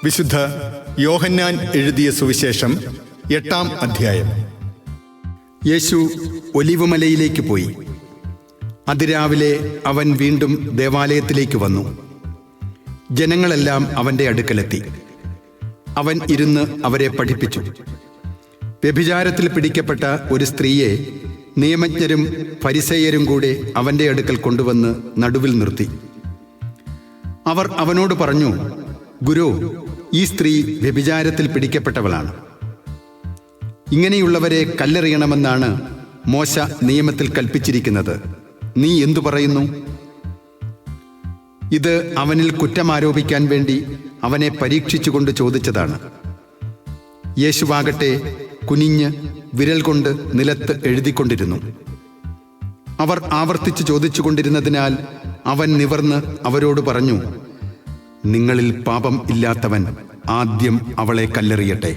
വിശുദ്ധ യോഹന്നാൻ എഴുതിയ സുവിശേഷം 8-ാം അധ്യായം. യേശു ഒലിവുമലയിലേക്ക് പോയി. അതിരാവിലെ അവൻ വീണ്ടും ദേവാലയത്തിലേക്ക് വന്നു. ജനങ്ങളെല്ലാം അവൻ്റെ അടുക്കലെത്തി. അവൻ ഇരുന്ന് അവരെ പഠിപ്പിച്ചു. വ്യഭിചാരത്തിൽ പിടിക്കപ്പെട്ട ഒരു സ്ത്രീയെ നിയമജ്ഞരും ഫരിസേയരും കൂടെ അവൻ്റെ അടുക്കൽ കൊണ്ടുവന്ന് നടുവിൽ നിർത്തി. അവർ അവനോട് പറഞ്ഞു, ഗുരു, ഈ സ്ത്രീ വ്യഭിചാരത്തിൽ പിടിക്കപ്പെട്ടവളാണ്. ഇങ്ങനെയുള്ളവരെ കല്ലെറിയണമെന്നാണ് മോശ നിയമത്തിൽ കൽപ്പിച്ചിരിക്കുന്നത്. നീ എന്തു പറയുന്നു? ഇത് അവനിൽ കുറ്റമാരോപിക്കാൻ വേണ്ടി അവനെ പരീക്ഷിച്ചുകൊണ്ട് ചോദിച്ചതാണ്. യേശുവാകട്ടെ കുനിഞ്ഞ് വിരൽ കൊണ്ട് നിലത്ത് എഴുതിക്കൊണ്ടിരുന്നു. അവർ ആവർത്തിച്ച് ചോദിച്ചുകൊണ്ടിരുന്നതിനാൽ അവൻ നിവർന്ന് അവരോട് പറഞ്ഞു, നിങ്ങളിൽ പാപം ഇല്ലാത്തവൻ ആദ്യം അവളെ കല്ലെറിയട്ടെ.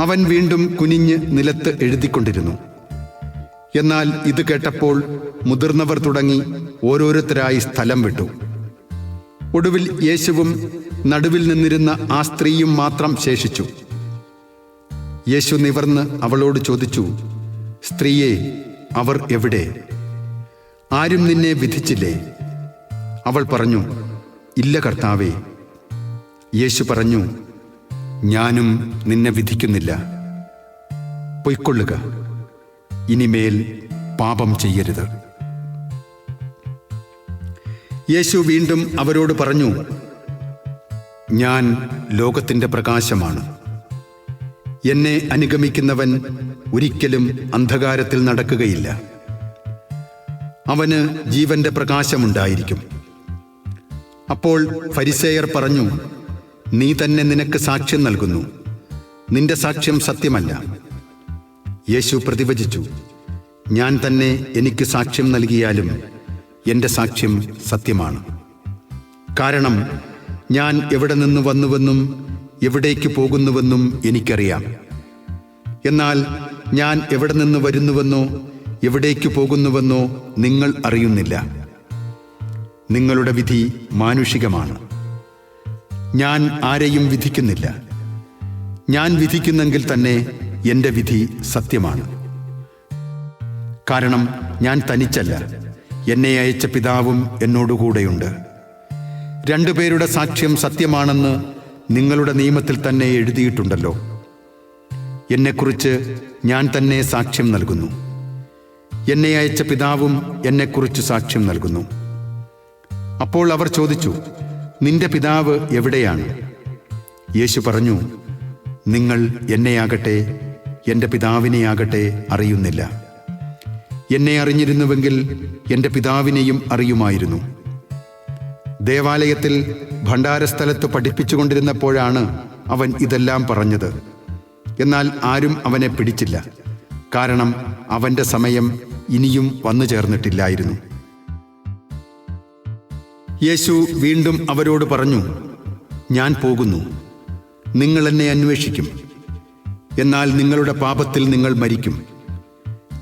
അവൻ വീണ്ടും കുനിഞ്ഞ് നിലത്ത് എഴുതിക്കൊണ്ടിരുന്നു. എന്നാൽ ഇത് കേട്ടപ്പോൾ മുതിർന്നവർ തുടങ്ങി ഓരോരുത്തരായി സ്ഥലം വിട്ടു. ഒടുവിൽ യേശുവും നടുവിൽ നിന്നിരുന്ന ആ സ്ത്രീയും മാത്രം ശേഷിച്ചു. യേശു നിവർന്ന് അവളോട് ചോദിച്ചു, സ്ത്രീയെ, അവർ എവിടെ? ആരും നിന്നെ വിധിച്ചില്ലേ? അവൾ പറഞ്ഞു, ഇല്ല കർത്താവേ. യേശു പറഞ്ഞു, ഞാനും നിന്നെ വിധിക്കുന്നില്ല. പൊയ്ക്കൊള്ളുക, ഇനിമേൽ പാപം ചെയ്യരുത്. യേശു വീണ്ടും അവരോട് പറഞ്ഞു, ഞാൻ ലോകത്തിൻ്റെ പ്രകാശമാണ്. എന്നെ അനുഗമിക്കുന്നവൻ ഒരിക്കലും അന്ധകാരത്തിൽ നടക്കുകയില്ല. അവന് ജീവന്റെ പ്രകാശമുണ്ടായിരിക്കും. അപ്പോൾ ഫരിസേയർ പറഞ്ഞു, നീ തന്നെ നിനക്ക് സാക്ഷ്യം നൽകുന്നു. നിന്റെ സാക്ഷ്യം സത്യമല്ല. യേശു പ്രതിവചിച്ചു, ഞാൻ തന്നെ എനിക്ക് സാക്ഷ്യം നൽകിയാലും എൻ്റെ സാക്ഷ്യം സത്യമാണ്. കാരണം ഞാൻ എവിടെ നിന്ന് വന്നുവെന്നും എവിടേക്ക് പോകുന്നുവെന്നും എനിക്കറിയാം. എന്നാൽ ഞാൻ എവിടെ നിന്ന് വരുന്നുവെന്നോ എവിടേക്ക് പോകുന്നുവെന്നോ നിങ്ങൾ അറിയുന്നില്ല. നിങ്ങളുടെ വിധി മാനുഷികമാണ്. ഞാൻ ആരെയും വിധിക്കുന്നില്ല. ഞാൻ വിധിക്കുന്നെങ്കിൽ തന്നെ എൻ്റെ വിധി സത്യമാണ്. കാരണം ഞാൻ തനിച്ചല്ല, എന്നെ അയച്ച പിതാവും എന്നോടുകൂടെയുണ്ട്. രണ്ടുപേരുടെ സാക്ഷ്യം സത്യമാണെന്ന് നിങ്ങളുടെ നിയമത്തിൽ തന്നെ എഴുതിയിട്ടുണ്ടല്ലോ. എന്നെക്കുറിച്ച് ഞാൻ തന്നെ സാക്ഷ്യം നൽകുന്നു. എന്നെ അയച്ച പിതാവും എന്നെക്കുറിച്ച് സാക്ഷ്യം നൽകുന്നു. അപ്പോൾ അവർ ചോദിച്ചു, നിന്റെ പിതാവ് എവിടെയാണ്? യേശു പറഞ്ഞു, നിങ്ങൾ എന്നെയാകട്ടെ എൻ്റെ പിതാവിനെയാകട്ടെ അറിയുന്നില്ല. എന്നെ അറിഞ്ഞിരുന്നുവെങ്കിൽ എൻ്റെ പിതാവിനെയും അറിയുമായിരുന്നു. ദേവാലയത്തിൽ ഭണ്ഡാരസ്ഥലത്ത് പഠിപ്പിച്ചുകൊണ്ടിരുന്നപ്പോഴാണ് അവൻ ഇതെല്ലാം പറഞ്ഞത്. എന്നാൽ ആരും അവനെ പിടിച്ചില്ല. കാരണം അവൻ്റെ സമയം ഇനിയും വന്നു ചേർന്നിട്ടില്ലായിരുന്നു. യേശു വീണ്ടും അവരോട് പറഞ്ഞു, ഞാൻ പോകുന്നു. നിങ്ങൾ എന്നെ അന്വേഷിക്കും. എന്നാൽ നിങ്ങളുടെ പാപത്തിൽ നിങ്ങൾ മരിക്കും.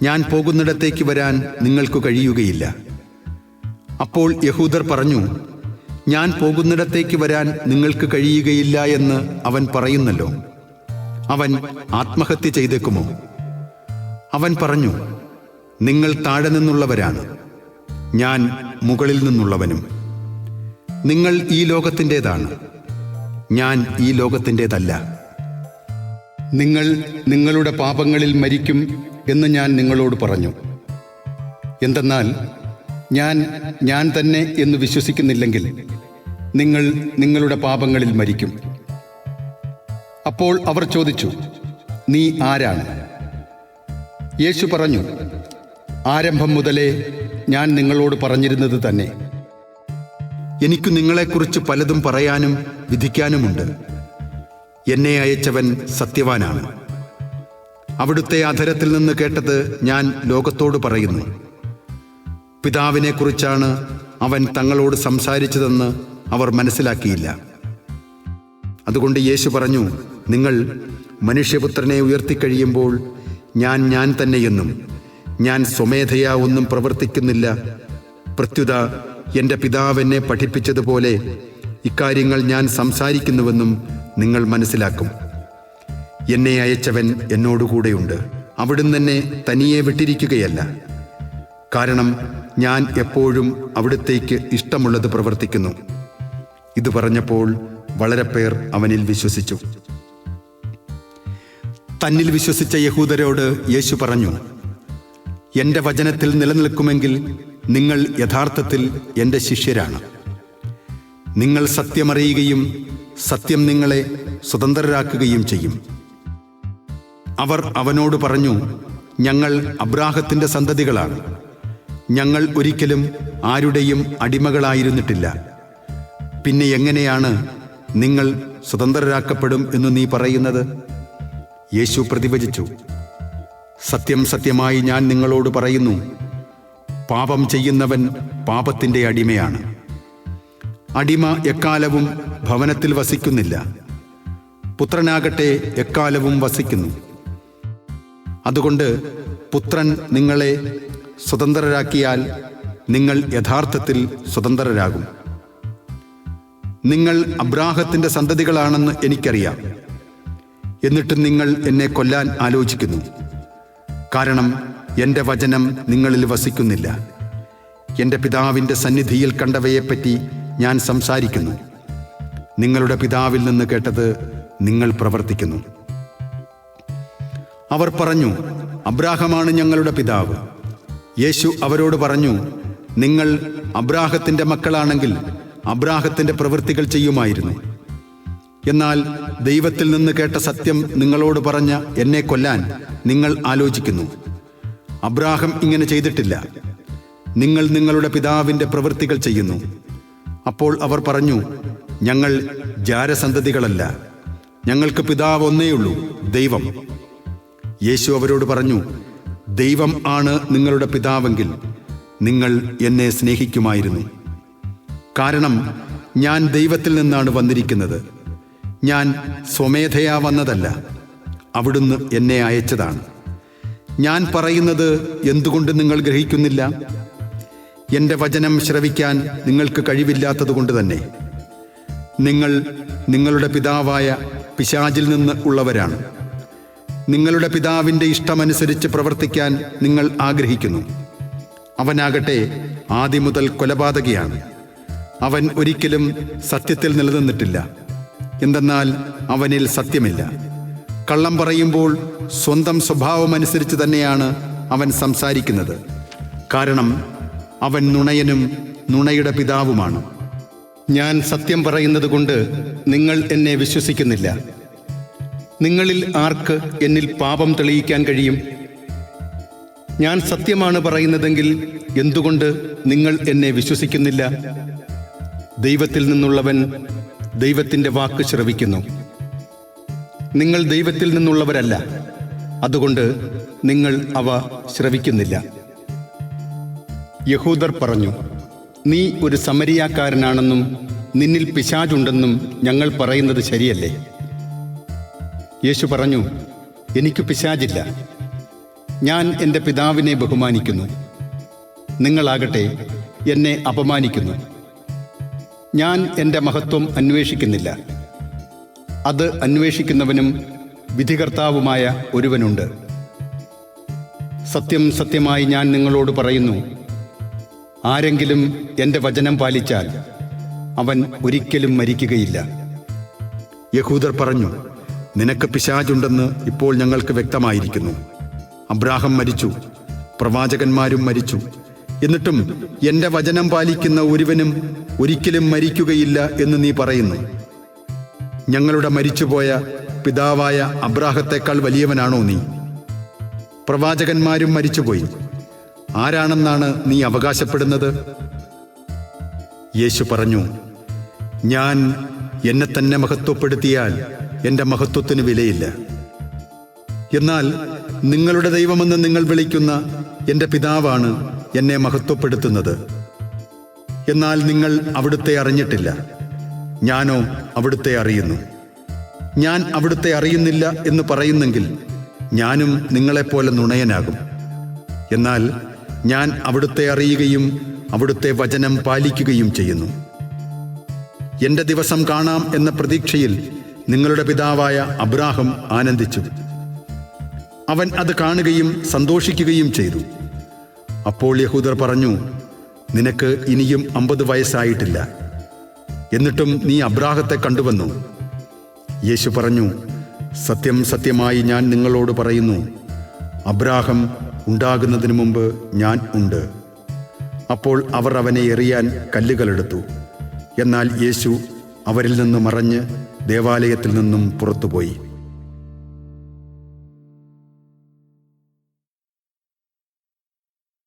ഞാൻ പോകുന്നിടത്തേക്ക് വരാൻ നിങ്ങൾക്ക് കഴിയുകയില്ല. അപ്പോൾ യഹൂദർ പറഞ്ഞു, ഞാൻ പോകുന്നിടത്തേക്ക് വരാൻ നിങ്ങൾക്ക് കഴിയുകയില്ല എന്ന് അവൻ പറയുന്നല്ലോ. അവൻ ആത്മഹത്യ ചെയ്തേക്കുമോ? അവൻ പറഞ്ഞു, നിങ്ങൾ താഴെ നിന്നുള്ളവരാണ്, ഞാൻ മുകളിൽ നിന്നുള്ളവനും. നിങ്ങൾ ഈ ലോകത്തിൻ്റെതാണ്, ഞാൻ ഈ ലോകത്തിൻ്റെതല്ല. നിങ്ങൾ നിങ്ങളുടെ പാപങ്ങളിൽ മരിക്കും എന്ന് ഞാൻ നിങ്ങളോട് പറഞ്ഞു. എന്തെന്നാൽ ഞാൻ തന്നെ എന്ന് വിശ്വസിക്കുന്നില്ലെങ്കിൽ നിങ്ങൾ നിങ്ങളുടെ പാപങ്ങളിൽ മരിക്കും. അപ്പോൾ അവർ ചോദിച്ചു, നീ ആരാണ്? യേശു പറഞ്ഞു, ആരംഭം മുതലേ ഞാൻ നിങ്ങളോട് പറഞ്ഞിരുന്നത് തന്നെ. എനിക്ക് നിങ്ങളെക്കുറിച്ച് പലതും പറയാനും വിധിക്കാനുമുണ്ട്. എന്നെ അയച്ചവൻ സത്യവാനാണ്. അവിടുത്തെ അധരത്തിൽ നിന്ന് കേട്ടത് ഞാൻ ലോകത്തോട് പറയുന്നു. പിതാവിനെക്കുറിച്ചാണ് അവൻ തങ്ങളോട് സംസാരിച്ചതെന്ന് അവർ മനസ്സിലാക്കിയില്ല. അതുകൊണ്ട് യേശു പറഞ്ഞു, നിങ്ങൾ മനുഷ്യപുത്രനെ ഉയർത്തിക്കഴിയുമ്പോൾ ഞാൻ തന്നെയെന്നും ഞാൻ സ്വമേധയാ ഒന്നും പ്രവർത്തിക്കുന്നില്ല, പ്രത്യുത എൻ്റെ പിതാവ് എന്നെ പഠിപ്പിച്ചതുപോലെ ഇക്കാര്യങ്ങൾ ഞാൻ സംസാരിക്കുന്നുവെന്നും നിങ്ങൾ മനസ്സിലാക്കും. എന്നെ അയച്ചവൻ എന്നോടുകൂടെയുണ്ട്. അവിടുന്ന് എന്നെ തനിയെ വിട്ടിരിക്കുകയല്ല. കാരണം ഞാൻ എപ്പോഴും അവിടുത്തേക്ക് ഇഷ്ടമുള്ളത് പ്രവർത്തിക്കുന്നു. ഇത് പറഞ്ഞപ്പോൾ വളരെ പേർ അവനിൽ വിശ്വസിച്ചു. തന്നിൽ വിശ്വസിച്ച യഹൂദരോട് യേശു പറഞ്ഞു, എൻ്റെ വചനത്തിൽ നിലനിൽക്കുമെങ്കിൽ നിങ്ങൾ യഥാർത്ഥത്തിൽ എൻ്റെ ശിഷ്യരാണ്. നിങ്ങൾ സത്യമറിയുകയും സത്യം നിങ്ങളെ സ്വതന്ത്രരാക്കുകയും ചെയ്യും. അവർ അവനോട് പറഞ്ഞു, ഞങ്ങൾ അബ്രാഹത്തിൻ്റെ സന്തതികളാണ്. ഞങ്ങൾ ഒരിക്കലും ആരുടെയും അടിമകളായിരുന്നിട്ടില്ല. പിന്നെ എങ്ങനെയാണ് നിങ്ങൾ സ്വതന്ത്രരാക്കപ്പെടും എന്ന് നീ പറയുന്നത്? യേശു പ്രതിവചിച്ചു, സത്യം സത്യമായി ഞാൻ നിങ്ങളോട് പറയുന്നു, പാപം ചെയ്യുന്നവൻ പാപത്തിൻ്റെ അടിമയാണ്. അടിമ എക്കാലവും ഭവനത്തിൽ വസിക്കുന്നില്ല, പുത്രനാകട്ടെ എക്കാലവും വസിക്കുന്നു. അതുകൊണ്ട് പുത്രൻ നിങ്ങളെ സ്വതന്ത്രരാക്കിയാൽ നിങ്ങൾ യഥാർത്ഥത്തിൽ സ്വതന്ത്രരാകും. നിങ്ങൾ അബ്രാഹത്തിൻ്റെ സന്തതികളാണെന്ന് എനിക്കറിയാം. എന്നിട്ടും നിങ്ങൾ എന്നെ കൊല്ലാൻ ആലോചിക്കുന്നു. കാരണം എൻ്റെ വചനം നിങ്ങളിൽ വസിക്കുന്നില്ല. എൻ്റെ പിതാവിൻ്റെ സന്നിധിയിൽ കണ്ടവയെപ്പറ്റി ഞാൻ സംസാരിക്കുന്നു. നിങ്ങളുടെ പിതാവിൽ നിന്ന് കേട്ടത് നിങ്ങൾ പ്രവർത്തിക്കുന്നു. അവർ പറഞ്ഞു, അബ്രാഹമാണ് ഞങ്ങളുടെ പിതാവ്. യേശു അവരോട് പറഞ്ഞു, നിങ്ങൾ അബ്രാഹത്തിൻ്റെ മക്കളാണെങ്കിൽ അബ്രാഹത്തിൻ്റെ പ്രവൃത്തികൾ ചെയ്യുമായിരുന്നു. എന്നാൽ ദൈവത്തിൽ നിന്ന് കേട്ട സത്യം നിങ്ങളോട് പറഞ്ഞ എന്നെ കൊല്ലാൻ നിങ്ങൾ ആലോചിക്കുന്നു. അബ്രാഹം ഇങ്ങനെ ചെയ്തിട്ടില്ല. നിങ്ങൾ നിങ്ങളുടെ പിതാവിൻ്റെ പ്രവൃത്തികൾ ചെയ്യുന്നു. അപ്പോൾ അവർ പറഞ്ഞു, ഞങ്ങൾ ജാരസന്തതികളല്ല, ഞങ്ങൾക്ക് പിതാവ് ഒന്നേയുള്ളൂ, ദൈവം. യേശു അവരോട് പറഞ്ഞു, ദൈവം ആണ് നിങ്ങളുടെ പിതാവെങ്കിൽ നിങ്ങൾ എന്നെ സ്നേഹിക്കുമായിരുന്നു. കാരണം ഞാൻ ദൈവത്തിൽ നിന്നാണ് വന്നിരിക്കുന്നത്. ഞാൻ സ്വമേധയാ വന്നതല്ല, അവിടുന്ന് എന്നെ അയച്ചതാണ്. ഞാൻ പറയുന്നത് എന്തുകൊണ്ട് നിങ്ങൾ ഗ്രഹിക്കുന്നില്ല? എൻ്റെ വചനം ശ്രവിക്കാൻ നിങ്ങൾക്ക് കഴിവില്ലാത്തതുകൊണ്ട് തന്നെ. നിങ്ങൾ നിങ്ങളുടെ പിതാവായ പിശാചിൽ നിന്ന് ഉള്ളവരാണ്. നിങ്ങളുടെ പിതാവിൻ്റെ ഇഷ്ടമനുസരിച്ച് പ്രവർത്തിക്കാൻ നിങ്ങൾ ആഗ്രഹിക്കുന്നു. അവനാകട്ടെ ആദ്യം മുതൽ കൊലപാതകിയാണ്. അവൻ ഒരിക്കലും സത്യത്തിൽ നിലനിന്നിട്ടില്ല. എന്തെന്നാൽ അവനിൽ സത്യമില്ല. കള്ളം പറയുമ്പോൾ സ്വന്തം സ്വഭാവമനുസരിച്ച് തന്നെയാണ് അവൻ സംസാരിക്കുന്നത്. കാരണം അവൻ നുണയനും നുണയുടെ പിതാവുമാണ്. ഞാൻ സത്യം പറയുന്നത് കൊണ്ട് നിങ്ങൾ എന്നെ വിശ്വസിക്കുന്നില്ല. നിങ്ങളിൽ ആർക്ക് എന്നിൽ പാപം തെളിയിക്കാൻ കഴിയും? ഞാൻ സത്യമാണ് പറയുന്നതെങ്കിൽ എന്തുകൊണ്ട് നിങ്ങൾ എന്നെ വിശ്വസിക്കുന്നില്ല? ദൈവത്തിൽ നിന്നുള്ളവൻ ദൈവത്തിൻ്റെ വാക്ക് ശ്രവിക്കുന്നു. നിങ്ങൾ ദൈവത്തിൽ നിന്നുള്ളവരല്ല, അതുകൊണ്ട് നിങ്ങൾ അവ ശ്രവിക്കുന്നില്ല. യഹൂദർ പറഞ്ഞു, നീ ഒരു സമരിയാക്കാരനാണെന്നും നിന്നിൽ പിശാചുണ്ടെന്നും ഞങ്ങൾ പറയുന്നത് ശരിയല്ലേ? യേശു പറഞ്ഞു, എനിക്ക് പിശാചില്ല. ഞാൻ എൻ്റെ പിതാവിനെ ബഹുമാനിക്കുന്നു. നിങ്ങളാകട്ടെ എന്നെ അപമാനിക്കുന്നു. ഞാൻ എൻ്റെ മഹത്വം അന്വേഷിക്കുന്നില്ല. അത് അന്വേഷിക്കുന്നവനും വിധികർത്താവുമായ ഒരുവനുണ്ട്. സത്യം സത്യമായി ഞാൻ നിങ്ങളോട് പറയുന്നു, ആരെങ്കിലും എൻ്റെ വചനം പാലിച്ചാൽ അവൻ ഒരിക്കലും മരിക്കുകയില്ല. യഹൂദർ പറഞ്ഞു, നിനക്ക് പിശാചുണ്ടെന്ന് ഇപ്പോൾ ഞങ്ങൾക്ക് വ്യക്തമായിരിക്കുന്നു. അബ്രാഹം മരിച്ചു, പ്രവാചകന്മാരും മരിച്ചു. എന്നിട്ടും എൻ്റെ വചനം പാലിക്കുന്ന ഒരുവനും ഒരിക്കലും മരിക്കുകയില്ല എന്ന് നീ പറയുന്നു. ഞങ്ങളുടെ മരിച്ചുപോയ പിതാവായ അബ്രാഹത്തേക്കാൾ വലിയവനാണോ നീ? പ്രവാചകന്മാരും മരിച്ചുപോയി. ആരാണെന്നാണ് നീ അവകാശപ്പെടുന്നത്? യേശു പറഞ്ഞു, ഞാൻ എന്നെ തന്നെ മഹത്വപ്പെടുത്തിയാൽ എൻ്റെ മഹത്വത്തിന് വിലയില്ല. എന്നാൽ നിങ്ങളുടെ ദൈവമെന്ന് നിങ്ങൾ വിളിക്കുന്ന എൻ്റെ പിതാവാണ് എന്നെ മഹത്വപ്പെടുത്തുന്നത്. എന്നാൽ നിങ്ങൾ അവിടുത്തെ അറിഞ്ഞിട്ടില്ല, ഞാനോ അവിടുത്തെ അറിയുന്നു. ഞാൻ അവിടുത്തെ അറിയുന്നില്ല എന്ന് പറയുന്നെങ്കിൽ ഞാനും നിങ്ങളെപ്പോലെ നുണയനാകും. എന്നാൽ ഞാൻ അവിടുത്തെ അറിയുകയും അവിടുത്തെ വചനം പാലിക്കുകയും ചെയ്യുന്നു. എൻ്റെ ദിവസം കാണാം എന്ന പ്രതീക്ഷയിൽ നിങ്ങളുടെ പിതാവായ അബ്രാഹാം ആനന്ദിച്ചു. അവൻ അത് കാണുകയും സന്തോഷിക്കുകയും ചെയ്തു. അപ്പോൾ യഹൂദർ പറഞ്ഞു, നിനക്ക് ഇനിയും 50 വയസ്സായിട്ടില്ല, എന്നിട്ടും നീ അബ്രാഹത്തെ കണ്ടുവന്നു. യേശു പറഞ്ഞു, സത്യം സത്യമായി ഞാൻ നിങ്ങളോട് പറയുന്നു, അബ്രാഹാം ഉണ്ടാകുന്നതിന് മുമ്പ് ഞാൻ ഉണ്ട്. അപ്പോൾ അവർ അവനെ എറിയാൻ കല്ലുകളെടുത്തു. എന്നാൽ യേശു അവരിൽ നിന്ന് മറഞ്ഞ് ദേവാലയത്തിൽ നിന്നും പുറത്തുപോയി.